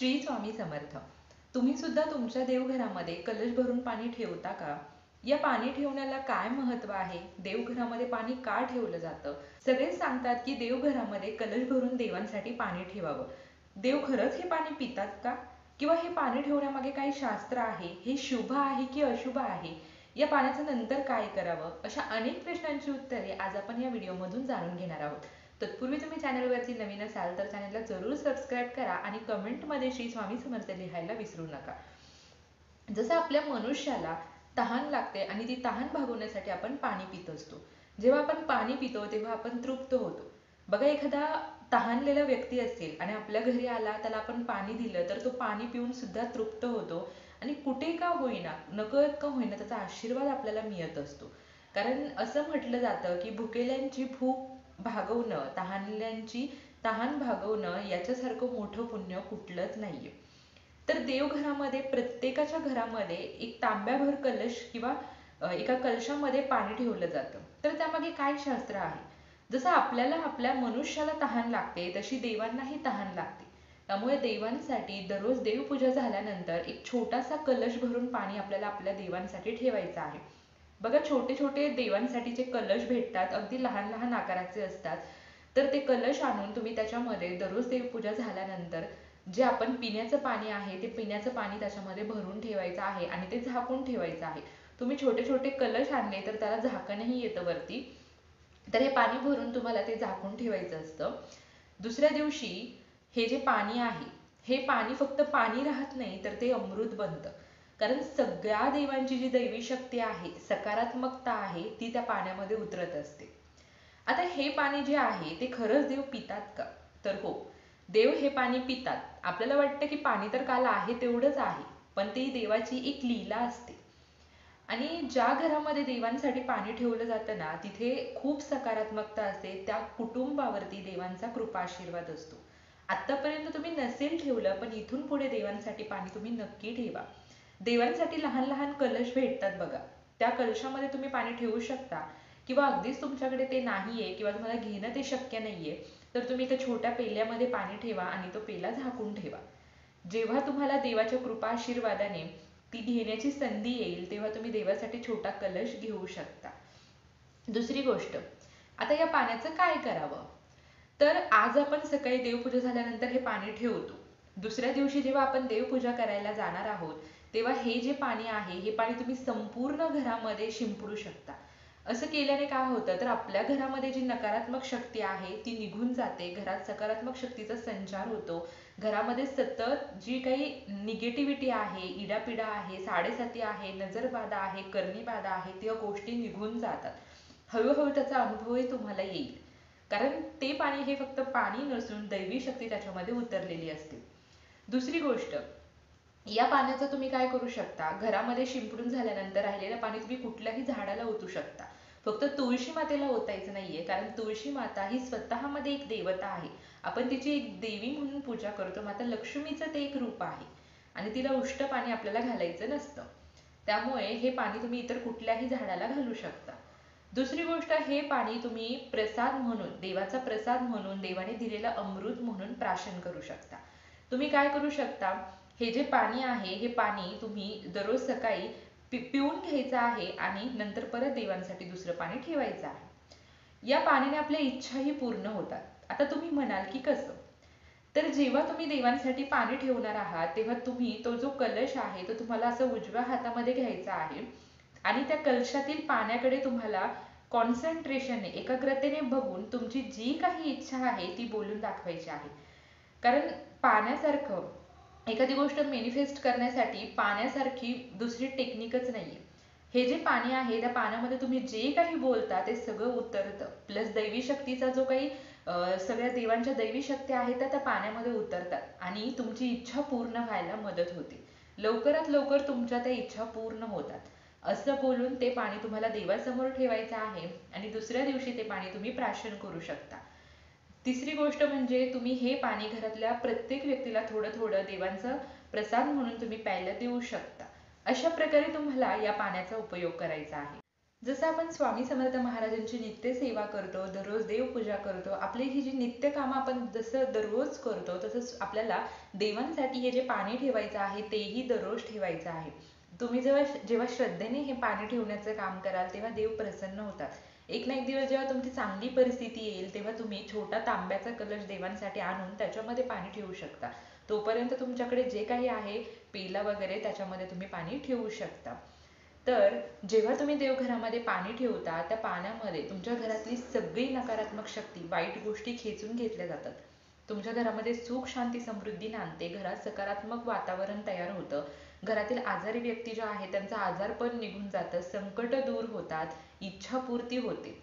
श्री स्वामी समर्थ. तुम्ही सुद्धा तुमच्या देवघरामध्ये कलश भरून पाणी ठेवता का? या पाणी ठेवण्याला काय महत्व आहे? देवघरामध्ये पाणी का ठेवलं जातं? सगळेच सांगतात की देवघरामध्ये कलश भरून देवांसाठी पाणी ठेवावं. देव खरंच हे पाणी पितात का? किंवा हे पाणी ठेवण्यामागे काही शास्त्र आहे? हे शुभ आहे की अशुभ आहे? या पाण्याचं नंतर काय करावं? अशा अनेक प्रश्नांची उत्तरे आज आपण या व्हिडिओमधून जाणून घेणार आहोत. तत्पूर्वी तुम्ही चॅनलवरती नवीन असाल तर चॅनलला जरूर सबस्क्राईब करा आणि कमेंटमध्ये श्री स्वामी समर्थ लिहायला विसरू नका. जसं आपल्या मनुष्याला तहान लागते आणि ती तहान भागवण्यासाठी आपण पाणी पित असतो. जेव्हा आपण पाणी पितो तेव्हा आपण तृप्त होतो. बघा, एखादा तहानलेला व्यक्ती असेल आणि आपल्या घरी आला, त्याला आपण पाणी दिलं तर तो पाणी पिऊन सुद्धा तृप्त होतो आणि कुठे का होईना, नकळत का होईना, त्याचा आशीर्वाद आपल्याला मिळत असतो. कारण असं म्हटलं जातं की भुकेल्यांची भूक भागवणं, तहानल्यांची तहान भागवणं याच्यासारखं मोठं पुण्य कुठलंच नाहीये. तर देवघरामध्ये प्रत्येकाच्या घरामध्ये एक तांब्याभर कलश किंवा एका कलशामध्ये पाणी ठेवलं जातं. तर त्यामागे काय शास्त्र आहे? जसं आपल्याला आपल्या मनुष्याला तहान लागते तशी देवांनाही तहान लागते. त्यामुळे देवांसाठी दररोज देवपूजा झाल्यानंतर एक छोटासा कलश भरून पाणी आपल्याला आपल्या देवांसाठी ठेवायचं आहे. बघा, छोटे छोटे देवांसाठीचे कलश भेटतात, अगदी लहान लहान आकाराचे असतात. तर ते कलश आणून तुम्ही त्याच्यामध्ये दररोज देवपूजा झाल्यानंतर जे आपण पिण्याचं पाणी आहे ते पिण्याचं पाणी त्याच्यामध्ये भरून ठेवायचं आहे आणि ते झाकून ठेवायचं आहे. तुम्ही छोटे छोटे कलश आणले तर त्याला झाकणही येतं वरती, तर हे पाणी भरून तुम्हाला ते झाकून ठेवायचं असतं. दुसऱ्या दिवशी हे जे पाणी आहे, हे पाणी फक्त पाणी राहत नाही तर ते अमृत बनतं. कारण सगळ्या देवांची जी दैवी शक्ती आहे, सकारात्मकता आहे, ती त्या पाण्यामध्ये उतरत असते. आता हे पाणी जे आहे ते खरंच देव पितात का? तर हो, देव हे पाणी पितात. आपल्याला वाटतं की पाणी तर काल आहे तेवढंच आहे, पण ती देवाची एक लीला असते. आणि ज्या घरामध्ये देवांसाठी पाणी ठेवलं जातं ना, तिथे खूप सकारात्मकता असते. त्या कुटुंबावरती देवांचा कृपा आशीर्वाद असतो. आतापर्यंत तुम्ही नसेल ठेवलं, पण इथून पुढे देवांसाठी पाणी तुम्ही नक्की ठेवा. देवांसाठी लहान लहान कलश भेटतात बघा, त्या कलशामध्ये तुम्ही पाणी ठेवू शकता. किंवा अगदीच तुमच्याकडे ते नाहीये किंवा तुम्हाला घेणं ते शक्य नाहीये, तर तुम्ही एका छोट्या पेल्यामध्ये पाणी ठेवा आणि तो पेला झाकून ठेवा. जेव्हा तुम्हाला देवाच्या कृपा आशीर्वादाने ती घेण्याची संधी येईल तेव्हा तुम्ही देवासाठी छोटा कलश घेऊ शकता. दुसरी गोष्ट, आता या पाण्याचं काय करावं? तर आज आपण सकाळी देवपूजा झाल्यानंतर हे पाणी ठेवतो. दुसऱ्या दिवशी जेव्हा आपण देवपूजा करायला जाणार आहोत तेव्हा हे जे पाणी आहे, हे पाणी तुम्ही संपूर्ण घरामध्ये शिंपडू शकता. असं केल्याने काय होतं, तर आपल्या घरामध्ये जी नकारात्मक शक्ती आहे ती निघून जाते, घरात सकारात्मक शक्तीचा संचार होतो. घरामध्ये सतत जी काही निगेटिव्हिटी आहे, इडापिडा आहे, साडेसाती आहे, नजरबाधा आहे, करणीबाधा आहे, त्या गोष्टी निघून जातात. हळूहळू त्याचा अनुभवही तुम्हाला येईल. कारण ते पाणी हे फक्त पाणी नसून दैवी शक्ती त्याच्यामध्ये उतरलेली असते. दुसरी गोष्ट, या पाण्याचं तुम्ही काय करू शकता, घरामध्ये शिंपडून झाल्यानंतर राहिलेलं पाणी तुम्ही कुठल्याही झाडाला ओतू शकता. फक्त तुळशी मातेला ओतायचं नाहीये, कारण तुळशी माता ही स्वतःमध्ये एक देवता आहे. आपण तिची एक देवी म्हणून पूजा करतो. माता लक्ष्मीचं ते एक रूप आहे आणि तिला उष्ट पाणी आपल्याला घालायचं नसतं. त्यामुळे हे पाणी तुम्ही इतर कुठल्याही झाडाला घालू शकता. दुसरी गोष्ट, हे पाणी तुम्ही प्रसाद म्हणून, देवाचा प्रसाद म्हणून, देवाने दिलेलं अमृत म्हणून प्राशन करू शकता. तुम्ही काय करू शकता, हे जे पाणी आहे हे पाणी तुम्ही दररोज सकाळी पिऊन घ्यायचं आहे आणि नंतर परत देवांसाठी दुसरं पाणी ठेवायचं आहे. या पाण्याने आपल्या इच्छाही पूर्ण होतात. आता तुम्ही म्हणाल की कसं? तर जेव्हा तुम्ही देवांसाठी पाणी ठेवणार आहात तेव्हा तुम्ही तो जो कलश आहे तो तुम्हाला असं उजव्या हातामध्ये घ्यायचा आहे आणि त्या कलशातील पाण्याकडे तुम्हाला कॉन्सन्ट्रेशनने, एकाग्रतेने बघून तुमची जी काही इच्छा आहे ती बोलून दाखवायची आहे. कारण पाण्यासारखं, एखादी गोष्ट मॅनिफेस्ट करण्यासाठी पाण्यासारखी दुसरी टेक्निकच नाहीये. हे जे पाणी आहे त्या पाण्यामध्ये तुम्ही जे काही बोलता ते सगळं उतरतं. प्लस दैवी शक्तीचा जो काही सगळ्या देवांच्या दैवी शक्ती आहेत त्या पाण्यामध्ये उतरतात आणि तुमची इच्छा पूर्ण व्हायला मदत होते. लवकरात लवकर तुमच्या त्या इच्छा पूर्ण होतात. असं बोलून ते पाणी तुम्हाला देवासमोर ठेवायचं आहे आणि दुसऱ्या दिवशी ते पाणी तुम्ही प्राशन करू शकता. तिसरी गोष्ट म्हणजे तुम्ही हे पाणी घरातल्या प्रत्येक व्यक्तीला थोडं थोडं देवांचा प्रसाद म्हणून तुम्ही प्यायला देऊ शकता. अशा प्रकारे तुम्हाला या पाण्याचा उपयोग करायचा आहे. जसं आपण स्वामी समर्थ महाराजांची नित्य सेवा करतो, दररोज देवपूजा करतो, आपली ही जी नित्य कामं आपण जसं दररोज करतो, तसंच आपल्याला देवांसाठी हे जे पाणी ठेवायचं आहे तेही दररोज ठेवायचं आहे. तुम्ही जेव्हा जेव्हा श्रद्धेने हे पाणी ठेवण्याचं काम कराल तेव्हा देव प्रसन्न होतात. एक ना एक दिवस जेव्हा तुमची चांगली परिस्थिती येईल तेव्हा तुम्ही छोटा तांब्याचा कलश देवांसाठी आणून त्याच्यामध्ये पाणी ठेवू शकता. तोपर्यंत तुमच्याकडे जे काही आहे पेला वगैरे त्याच्यामध्ये तुम्ही पाणी ठेवू शकता. तर जेव्हा तुम्ही देवघरामध्ये पाणी ठेवता त्या पाण्यामध्ये तुमच्या घरातली सगळी नकारात्मक शक्ती, वाईट गोष्टी खेचून घेतल्या जातात. तुमच्या घरामध्ये सुख शांती समृद्धी नांदते, घरात सकारात्मक वातावरण तयार होतं, घरातील आजारी व्यक्ती ज्या आहेत त्यांचं आजारपण निघून जातं, संकट दूर होतात, इच्छापूर्ती होते.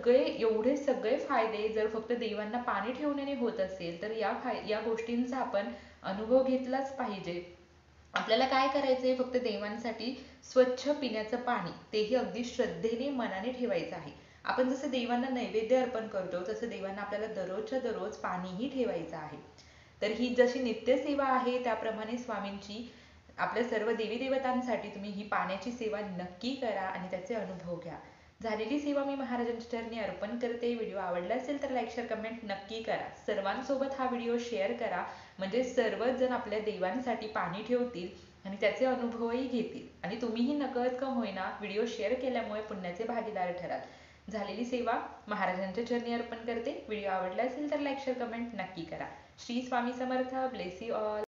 एवढे सगळे फायदे जर फक्त देवांना पाणी ठेवण्याने होत असेल तर या गोष्टींचा आपण अनुभव घेतलाच पाहिजे. आपल्याला काय करायचंय, फक्त देवांसाठी स्वच्छ पिण्याचं पाणी, तेही अगदी श्रद्धेने मनाने ठेवायचं आहे. आपण जसं देवांना नैवेद्य अर्पण करतो तसं देवांना आपल्याला दररोजच्या दररोज पाणीही ठेवायचं आहे. तर ही जशी नित्य सेवा आहे त्याप्रमाणे स्वामींची आपल्या सर्व देवी देवतांसाठी तुम्ही ही पाण्याची सेवा नक्की करा आणि त्याचे अनुभव घ्या. झालेली सेवा मी महाराजांच्या चरणी अर्पण करते. व्हिडिओ आवडला असेल तर लाईक शेअर कमेंट नक्की करा. सर्वांसोबत हा व्हिडिओ शेअर करा, म्हणजे सर्वच जण आपल्या देवांसाठी पाणी ठेवतील आणि त्याचे अनुभवही घेतील आणि तुम्हीही नकळत का होईना व्हिडिओ शेअर केल्यामुळे पुण्याचे भागीदार ठराल. झालेली सेवा महाराजांच्या चरणी अर्पण करते. व्हिडिओ आवडला असेल तर लाईक शेअर कमेंट नक्की करा. Shri Swami Samarth. Bless you all.